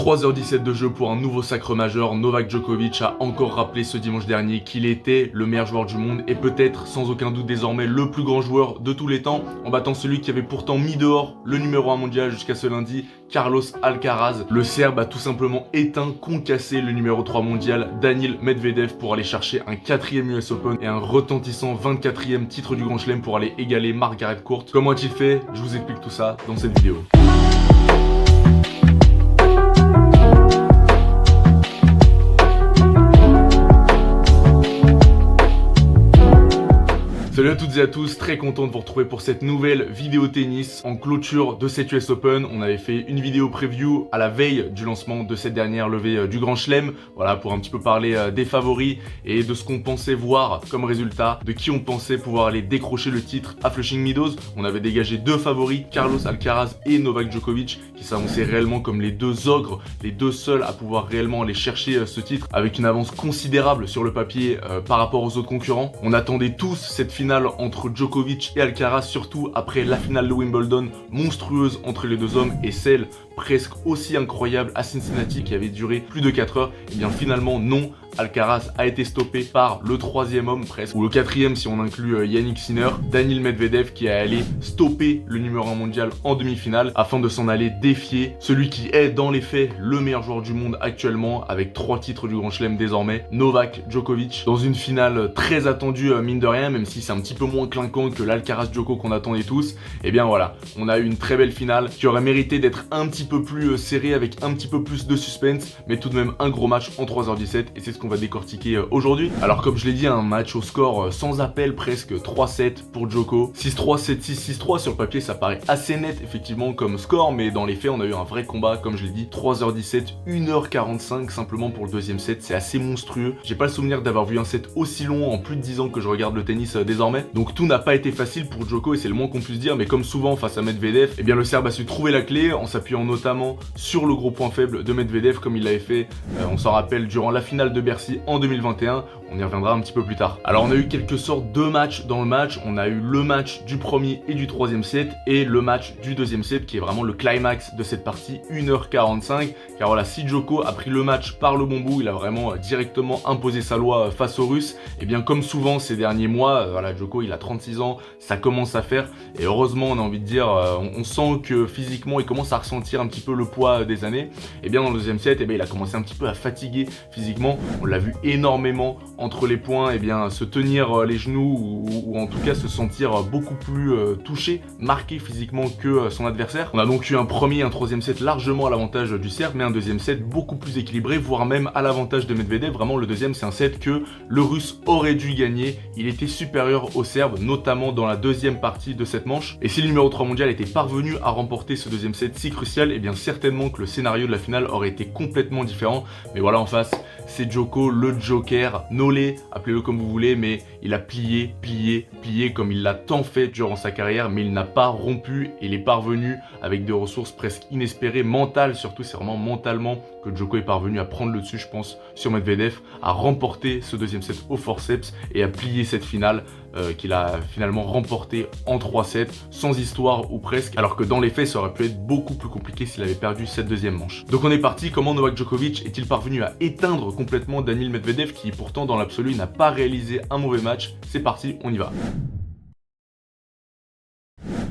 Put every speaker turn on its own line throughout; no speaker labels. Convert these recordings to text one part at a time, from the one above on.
3h17 de jeu pour un nouveau sacre majeur. Novak Djokovic a encore rappelé ce dimanche dernier qu'il était le meilleur joueur du monde et peut-être sans aucun doute désormais le plus grand joueur de tous les temps, en battant celui qui avait pourtant mis dehors le numéro 1 mondial jusqu'à ce lundi, Carlos Alcaraz. Le Serbe a tout simplement éteint, concassé le numéro 3 mondial, Daniil Medvedev, pour aller chercher un 4e US Open et un retentissant 24e titre du Grand Chelem pour aller égaler Margaret Court. Comment a-t-il fait? Je vous explique tout ça dans cette vidéo. Salut à toutes et à tous, très content de vous retrouver pour cette nouvelle vidéo tennis en clôture de cette US Open. On avait fait une vidéo preview à la veille du lancement de cette dernière levée du Grand Chelem, voilà, pour un petit peu parler des favoris et de ce qu'on pensait voir comme résultat, de qui on pensait pouvoir aller décrocher le titre à Flushing Meadows. On avait dégagé deux favoris, Carlos Alcaraz et Novak Djokovic, qui s'annonçaient réellement comme les deux ogres, les deux seuls à pouvoir réellement aller chercher ce titre avec une avance considérable sur le papier par rapport aux autres concurrents. On attendait tous cette finale entre Djokovic et Alcaraz, surtout après la finale de Wimbledon, monstrueuse entre les deux hommes, et celle presque aussi incroyable à Cincinnati qui avait duré plus de 4 heures. Et bien finalement non, Alcaraz a été stoppé par le 3e homme presque, ou le 4e si on inclut Yannick Sinner, Daniil Medvedev, qui est allé stopper le numéro 1 mondial en demi-finale afin de s'en aller défier celui qui est dans les faits le meilleur joueur du monde actuellement, avec 3 titres du Grand Chelem désormais, Novak Djokovic, dans une finale très attendue mine de rien, même si c'est un petit peu moins clinquant que l'Alcaraz Djoko qu'on attendait tous. Et bien voilà, on a eu une très belle finale qui aurait mérité d'être un petit peu plus serré, avec un petit peu plus de suspense, mais tout de même un gros match en 3h17, et c'est ce qu'on va décortiquer aujourd'hui. Alors comme je l'ai dit, un match au score sans appel, presque 3-7 pour Djoko, 6-3, 7-6, 6-3. Sur le papier ça paraît assez net effectivement comme score, mais dans les faits on a eu un vrai combat, comme je l'ai dit, 3h17, 1h45 simplement pour le deuxième set, c'est assez monstrueux. J'ai pas le souvenir d'avoir vu un set aussi long en plus de 10 ans que je regarde le tennis désormais, donc tout n'a pas été facile pour Djoko, et c'est le moins qu'on puisse dire, mais comme souvent face à Medvedev, eh bien le Serbe a su trouver la clé en s'appuyant notamment sur le gros point faible de Medvedev, comme il l'avait fait, on s'en rappelle, durant la finale de Bercy en 2021, on y reviendra un petit peu plus tard. Alors on a eu quelque sorte de matchs dans le match, on a eu le match du premier et du troisième set, et le match du deuxième set qui est vraiment le climax de cette partie, 1h45, car voilà, si Djoko a pris le match par le bon bout, il a vraiment directement imposé sa loi face aux Russes, et bien comme souvent ces derniers mois, voilà, Djoko il a 36 ans, ça commence à faire, et heureusement on a envie de dire, on sent que physiquement il commence à ressentir un petit peu le poids des années. Et bien dans le deuxième set, il a commencé un petit peu à fatiguer physiquement, on l'a vu énormément entre les points, se tenir les genoux, ou en tout cas se sentir beaucoup plus touché, marqué physiquement que son adversaire. On a donc eu un premier et un troisième set largement à l'avantage du Serbe, mais un deuxième set beaucoup plus équilibré, voire même à l'avantage de Medvedev. Vraiment le deuxième c'est un set que le Russe aurait dû gagner, il était supérieur au Serbe, notamment dans la deuxième partie de cette manche. Et si le numéro 3 mondial était parvenu à remporter ce deuxième set si crucial, et bien certainement que le scénario de la finale aurait été complètement différent. Mais voilà, en face c'est Djoko, le Joker, Nolé, appelez-le comme vous voulez, mais il a plié comme il l'a tant fait durant sa carrière, mais il n'a pas rompu, et il est parvenu avec des ressources presque inespérées, mentales surtout. C'est vraiment mentalement que Djoko est parvenu à prendre le dessus, je pense, sur Medvedev, à remporter ce deuxième set au forceps et à plier cette finale qu'il a finalement remporté en 3-7, sans histoire ou presque, alors que dans les faits ça aurait pu être beaucoup plus compliqué s'il avait perdu cette deuxième manche. Donc on est parti. Comment Novak Djokovic est-il parvenu à éteindre complètement Daniil Medvedev, qui pourtant dans l'absolu n'a pas réalisé un mauvais match? C'est parti, on y va.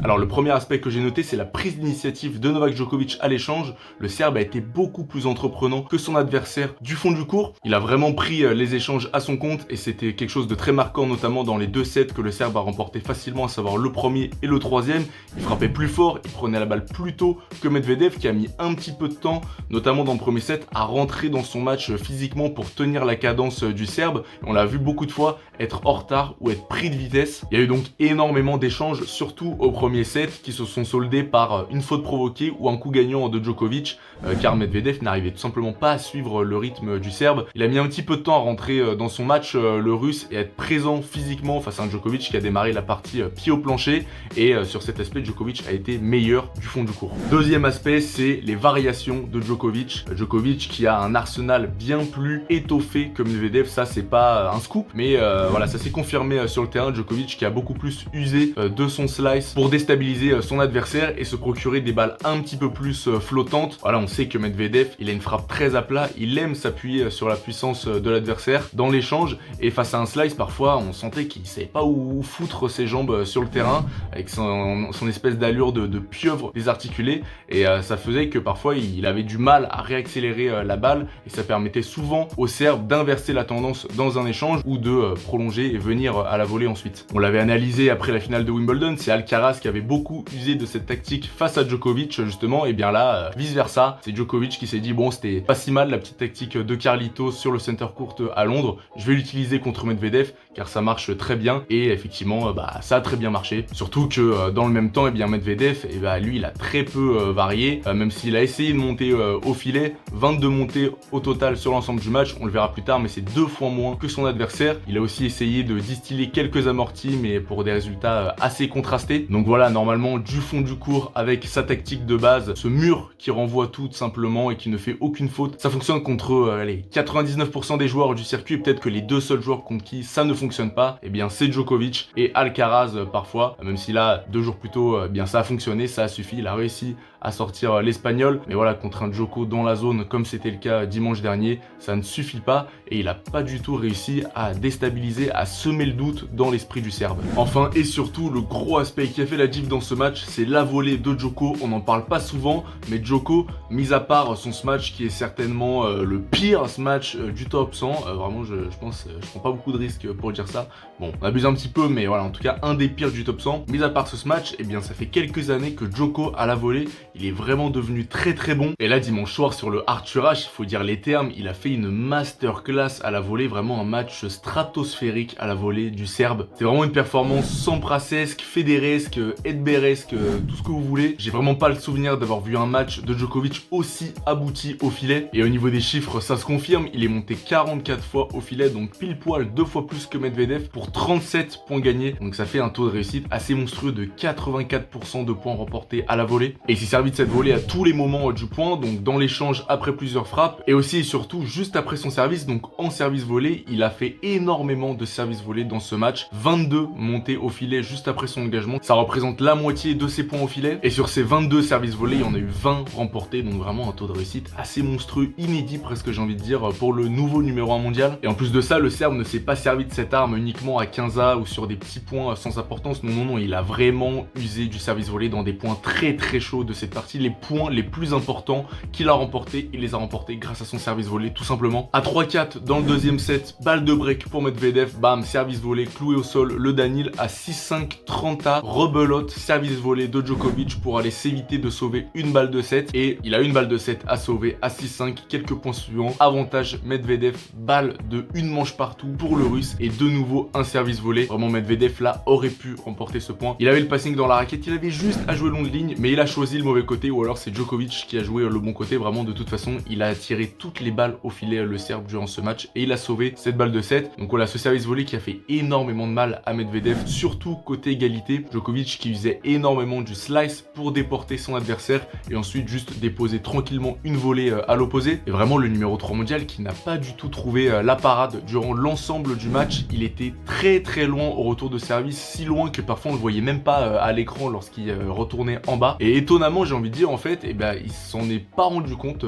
Alors le premier aspect que j'ai noté, c'est la prise d'initiative de Novak Djokovic à l'échange. Le Serbe a été beaucoup plus entreprenant que son adversaire du fond du court. Il a vraiment pris les échanges à son compte, et c'était quelque chose de très marquant, notamment dans les deux sets que le Serbe a remporté facilement, à savoir le premier et le troisième. Il frappait plus fort, il prenait la balle plus tôt que Medvedev, qui a mis un petit peu de temps, notamment dans le premier set, à rentrer dans son match physiquement pour tenir la cadence du Serbe. On l'a vu beaucoup de fois être en retard ou être pris de vitesse. Il y a eu donc énormément d'échanges, surtout au premier set, qui se sont soldés par une faute provoquée ou un coup gagnant de Djokovic, car Medvedev n'arrivait tout simplement pas à suivre le rythme du Serbe. Il a mis un petit peu de temps à rentrer dans son match, le Russe, et à être présent physiquement face à un Djokovic qui a démarré la partie pied au plancher, et sur cet aspect Djokovic a été meilleur du fond du court. Deuxième aspect, c'est les variations de Djokovic. Djokovic qui a un arsenal bien plus étoffé que Medvedev, ça c'est pas un scoop, mais voilà, ça s'est confirmé sur le terrain. Djokovic qui a beaucoup plus usé de son slice pour des déstabiliser son adversaire et se procurer des balles un petit peu plus flottantes. Voilà, on sait que Medvedev, il a une frappe très à plat, il aime s'appuyer sur la puissance de l'adversaire dans l'échange, et face à un slice, parfois, on sentait qu'il savait pas où foutre ses jambes sur le terrain, avec son espèce d'allure de pieuvre désarticulée, et ça faisait que parfois, il avait du mal à réaccélérer la balle, et ça permettait souvent aux Serbes d'inverser la tendance dans un échange ou de prolonger et venir à la volée ensuite. On l'avait analysé après la finale de Wimbledon, c'est Alcaraz qui avait beaucoup usé de cette tactique face à Djokovic justement, et bien là, vice versa, c'est Djokovic qui s'est dit bon, c'était pas si mal la petite tactique de Carlitos sur le center court à Londres, je vais l'utiliser contre Medvedev car ça marche très bien, et effectivement ça a très bien marché, surtout que dans le même temps, et bien Medvedev, lui il a très peu varié, même s'il a essayé de monter au filet, 22 montées au total sur l'ensemble du match, on le verra plus tard, mais c'est 2 fois moins que son adversaire. Il a aussi essayé de distiller quelques amortis, mais pour des résultats assez contrastés. Donc voilà, normalement du fond du court avec sa tactique de base, ce mur qui renvoie tout simplement et qui ne fait aucune faute, ça fonctionne contre les 99% des joueurs du circuit, et peut-être que les deux seuls joueurs contre qui ça ne fonctionne pas, et bien c'est Djokovic et Alcaraz parfois, même si là 2 jours plus tôt, bien ça a fonctionné, ça a suffi, il a réussi à sortir l'espagnol, mais voilà, contre un Djoko dans la zone comme c'était le cas dimanche dernier, ça ne suffit pas, et il a pas du tout réussi à déstabiliser, à semer le doute dans l'esprit du Serbe. Enfin et surtout, le gros aspect qui a fait la diff dans ce match, c'est la volée de Djoko. On n'en parle pas souvent, mais Djoko, mis à part son smash qui est certainement le pire smash du top 100, vraiment je pense, je prends pas beaucoup de risques pour dire ça, bon on abuse un petit peu, mais voilà, en tout cas un des pires du top 100, mis à part ce smash, et bien ça fait quelques années que Djoko à la volée, il est vraiment devenu très très bon, et là dimanche soir sur le Arthur Ashe, il faut dire les termes, il a fait une masterclass à la volée, vraiment un match stratosphérique à la volée du Serbe. C'est vraiment une performance Samprasesque, Federesque, Edberesque, tout ce que vous voulez. J'ai vraiment pas le souvenir d'avoir vu un match de Djokovic aussi abouti au filet, et au niveau des chiffres ça se confirme, il est monté 44 fois au filet, donc pile poil 2 fois plus que Medvedev pour 37 points gagnés, donc ça fait un taux de réussite assez monstrueux de 84% de points remportés à la volée, et il s'est servi de cette volée à tous les moments du point, donc dans l'échange après plusieurs frappes, et aussi et surtout juste après son service, donc en service volé, il a fait énormément de services volés dans ce match, 22 montées au filet juste après son engagement, ça représente la moitié de ses points au filet, et sur ces 22 services volés, il y en a eu 20 remportés, donc vraiment un taux de réussite assez monstrueux, inédit presque j'ai envie de dire, pour le nouveau numéro 1 mondial. Et en plus de ça, le Serbe ne s'est pas servi de cette arme uniquement à 15A ou sur des petits points sans importance, non, il a vraiment usé du service volé dans des points très très chauds de cette partie, les points les plus importants qu'il a remportés, il les a remportés grâce à son service volé tout simplement. À 3-4 dans le deuxième set, balle de break pour Medvedev, bam, service volé, cloué au sol, le Danil à 6-5, 30A, rebelote, service volé de Djokovic pour aller s'éviter de sauver une balle de 7, et il a une balle de 7 à sauver à 6-5, quelques points suivants, avantage Medvedev, balle de une manche partout pour le russe, et de nouveau un service volé. Vraiment Medvedev là aurait pu remporter ce point, il avait le passing dans la raquette, il avait juste à jouer longue ligne, mais il a choisi le mauvais côté, ou alors c'est Djokovic qui a joué le bon côté. Vraiment de toute façon il a attiré toutes les balles au filet le Serbe durant ce match, et il a sauvé cette balle de 7. Donc voilà, ce service volé qui a fait énormément de mal à Medvedev, surtout côté égalité. Djokovic qui usait énormément du slice pour déporter son adversaire et ensuite juste déposer tranquillement une volée à l'opposé. Et vraiment le numéro 3 mondial qui n'a pas du tout trouvé la parade durant l'ensemble du match. Il était très très loin au retour de service, si loin que parfois on le voyait même pas à l'écran lorsqu'il retournait en bas. Et étonnamment, j'ai envie de dire, en fait, il s'en est pas rendu compte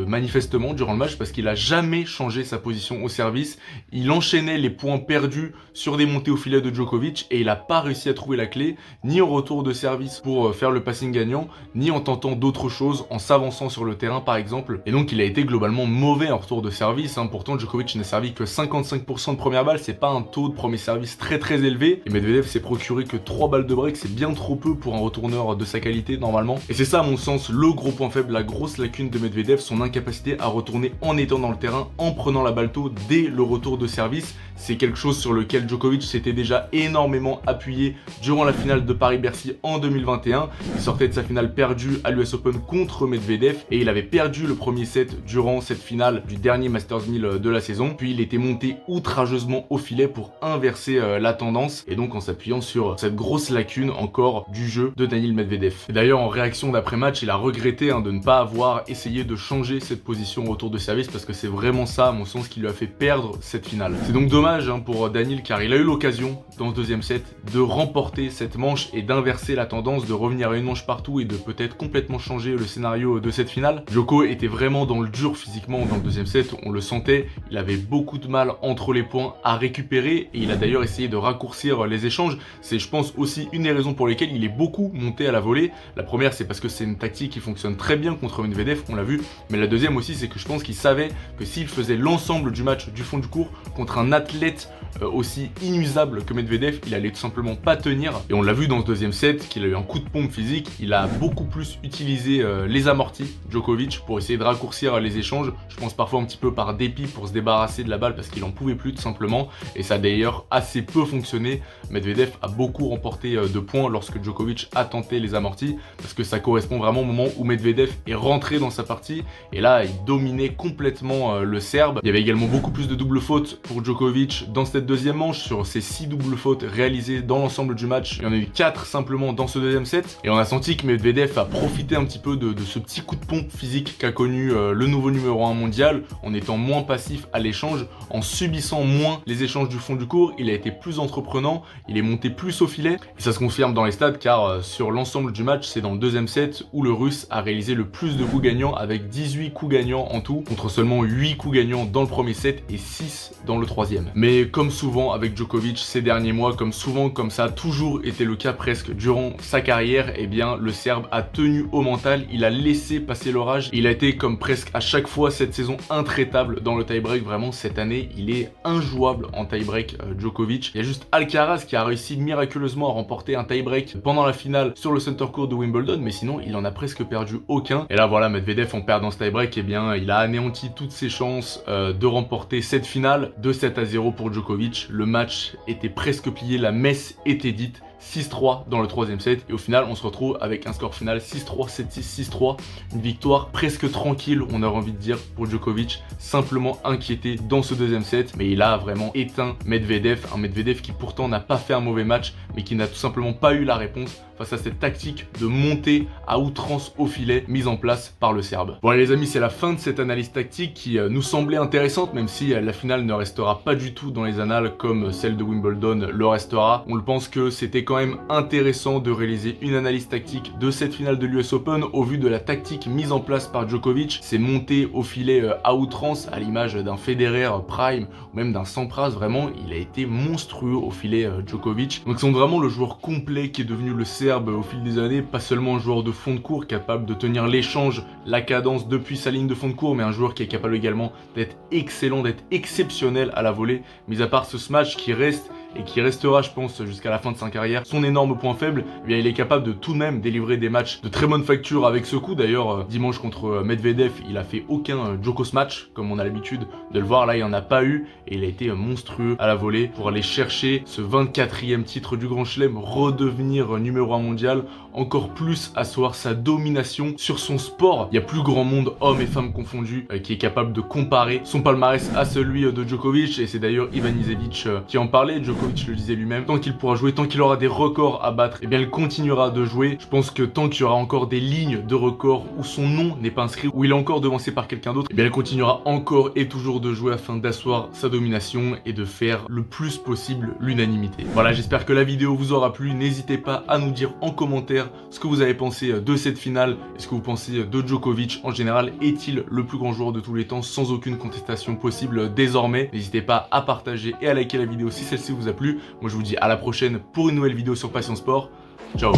manifestement durant le match, parce qu'il a jamais changé sa position au service. Il enchaînait les points perdus sur des montées au filet de Djokovic, et il a pas réussi à trouver la clé, ni au retour de service pour faire le passing gagnant, ni en tentant d'autres choses, en s'avançant sur le terrain par exemple. Et donc il a été globalement mauvais en retour de service, hein. Pourtant Djokovic n'a servi que 55% de première balle, c'est pas un taux de premier service très très élevé, et Medvedev s'est procuré que 3 balles de break, c'est bien trop peu pour un retourneur de sa qualité normalement. Et c'est ça à mon sens le gros point faible, la grosse lacune de Medvedev, son incapacité à retourner en étant dans le terrain, en prenant la balle tôt dès le retour de service. C'est quelque chose sur lequel Djokovic s'était déjà énormément appuyé durant la finale de Paris-Bercy en 2021. Il sortait de sa finale perdue à l'US Open contre Medvedev, et il avait perdu le premier set durant cette finale du dernier Masters 1000 de la saison. Puis il était monté outrageusement au filet pour inverser la tendance, et donc en s'appuyant sur cette grosse lacune encore du jeu de Daniil Medvedev. Et d'ailleurs en réaction d'après-match, il a regretté de ne pas avoir essayé de changer cette position au retour de service, parce que c'est vraiment ça à mon sens qui lui a fait perdre cette finale. C'est donc dommage pour Daniil, car il a eu l'occasion dans le deuxième set de remporter cette manche et et d'inverser la tendance, de revenir à une manche partout et de peut-être complètement changer le scénario de cette finale. Djoko était vraiment dans le dur physiquement dans le deuxième set, on le sentait, il avait beaucoup de mal entre les points à récupérer et il a d'ailleurs essayé de raccourcir les échanges. C'est, je pense, aussi une des raisons pour lesquelles il est beaucoup monté à la volée. La première, c'est parce que c'est une tactique qui fonctionne très bien contre Medvedev, on l'a vu, mais la deuxième aussi, c'est que je pense qu'il savait que s'il faisait l'ensemble du match du fond du court contre un athlète aussi inusable que Medvedev, il allait tout simplement pas tenir. Et on l'a vu dans ce deuxième set qu'il a eu un coup de pompe physique, il a beaucoup plus utilisé les amortis, Djokovic, pour essayer de raccourcir les échanges. Je pense parfois un petit peu par dépit pour se débarrasser de la balle parce qu'il en pouvait plus tout simplement. Et ça a d'ailleurs assez peu fonctionné. Medvedev a beaucoup remporté de points lorsque Djokovic a tenté les amortis parce que ça correspond vraiment au moment où Medvedev est rentré dans sa partie. Et là, il dominait complètement le Serbe. Il y avait également beaucoup plus de doubles fautes pour Djokovic dans cette deuxième manche. Sur ces 6 doubles fautes réalisées dans l'ensemble du match, il y en a eu 4 simplement dans ce deuxième set. Et on a senti que Medvedev a profité un petit peu de ce petit coup de pompe physique qu'a connu le nouveau numéro 1 mondial, en étant moins passif à l'échange, en subissant moins les échanges du fond du court. Il a été plus entreprenant, il est monté plus au filet. Et ça se confirme dans les stats car sur l'ensemble du match, c'est dans le deuxième set où le Russe a réalisé le plus de coups gagnants avec 18 coups gagnants en tout, contre seulement 8 coups gagnants dans le premier set et 6 dans le troisième. Mais comme souvent avec Djokovic ces derniers mois, comme ça a toujours été le cas presque durant sa carrière, eh bien le Serbe a tenu au mental, il a laissé passer l'orage, il a été comme presque à chaque fois cette saison intraitable dans le tie-break. Vraiment cette année il est injouable en tie-break Djokovic. Il y a juste Alcaraz qui a réussi miraculeusement à remporter un tie-break pendant la finale sur le center court de Wimbledon, mais sinon il en a presque perdu aucun. Et là voilà, Medvedev en perdant ce tie-break, eh bien il a anéanti toutes ses chances de remporter cette finale. 2-7-0 pour Djokovic, le match était presque plié, la messe était dite. 6-3 dans le troisième set et au final on se retrouve avec un score final 6-3, 7-6, 6-3, une victoire presque tranquille on aurait envie de dire pour Djokovic, simplement inquiété dans ce deuxième set, mais il a vraiment éteint Medvedev, un Medvedev qui pourtant n'a pas fait un mauvais match mais qui n'a tout simplement pas eu la réponse face à cette tactique de montée à outrance au filet mise en place par le Serbe. Bon allez les amis, c'est la fin de cette analyse tactique qui nous semblait intéressante, même si la finale ne restera pas du tout dans les annales comme celle de Wimbledon le restera. On le pense que c'était quand même intéressant de réaliser une analyse tactique de cette finale de l'US Open au vu de la tactique mise en place par Djokovic. C'est monté au filet à outrance à l'image d'un Federer Prime ou même d'un Sampras. Vraiment il a été monstrueux au filet Djokovic. Donc c'est vraiment le joueur complet qui est devenu le Serbe au fil des années, pas seulement un joueur de fond de court capable de tenir l'échange, la cadence depuis sa ligne de fond de court, mais un joueur qui est capable également d'être excellent, d'être exceptionnel à la volée. Mis à part ce smash qui reste et qui restera je pense jusqu'à la fin de sa carrière son énorme point faible, eh bien il est capable de tout de même délivrer des matchs de très bonne facture avec ce coup. D'ailleurs dimanche contre Medvedev il a fait aucun Djoko smash comme on a l'habitude de le voir, là il n'y en a pas eu et il a été monstrueux à la volée pour aller chercher ce 24e titre du Grand Chelem, redevenir numéro 1 mondial, encore plus asseoir sa domination sur son sport. Il y a plus grand monde, hommes et femmes confondus, qui est capable de comparer son palmarès à celui de Djokovic, et c'est d'ailleurs Ivanisevic qui en parlait. Djokovic le disait lui-même, tant qu'il pourra jouer, tant qu'il aura des records à battre, eh bien il continuera de jouer. Je pense que tant qu'il y aura encore des lignes de records où son nom n'est pas inscrit, où il est encore devancé par quelqu'un d'autre, eh bien il continuera encore et toujours de jouer afin d'asseoir sa domination et de faire le plus possible l'unanimité. Voilà, j'espère que la vidéo vous aura plu. N'hésitez pas à nous dire en commentaire ce que vous avez pensé de cette finale et ce que vous pensez de Djokovic en général. Est-il le plus grand joueur de tous les temps sans aucune contestation possible désormais? N'hésitez pas à partager et à liker la vidéo si celle-ci vous a plu. Moi je vous dis à la prochaine pour une nouvelle vidéo sur Passion Sport. Ciao.